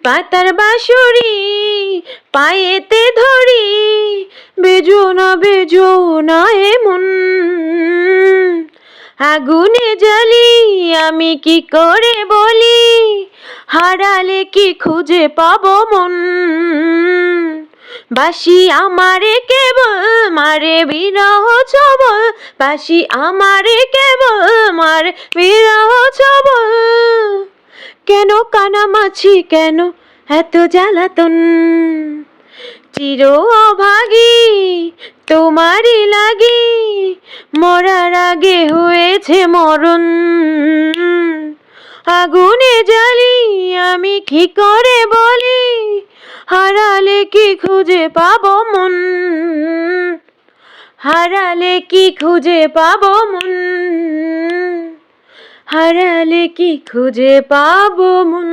পাতার বাঁশরি পায়েতে ধরি, বেজো না এমন। আগুনে জ্বালি আমি কি করে বলি, হারালে কি খুঁজে পাবো মন। বাঁশি আমারে কেবল মারে বিরহ ছবল, বাঁশি আমারে কেবল মারে বিরহ ছবল। কেন কানামাছি, কেন এত জ্বালাতন, চির অভাগী তোমারই লাগি, মরার আগে হয়েছে মরণ। আগুনে জ্বালি আমি কি করে বলি, হারালে কি খুঁজে পাবো মন, হারালে কি খুঁজে পাবো মন, হারালে কি খুঁজে পাবো মন।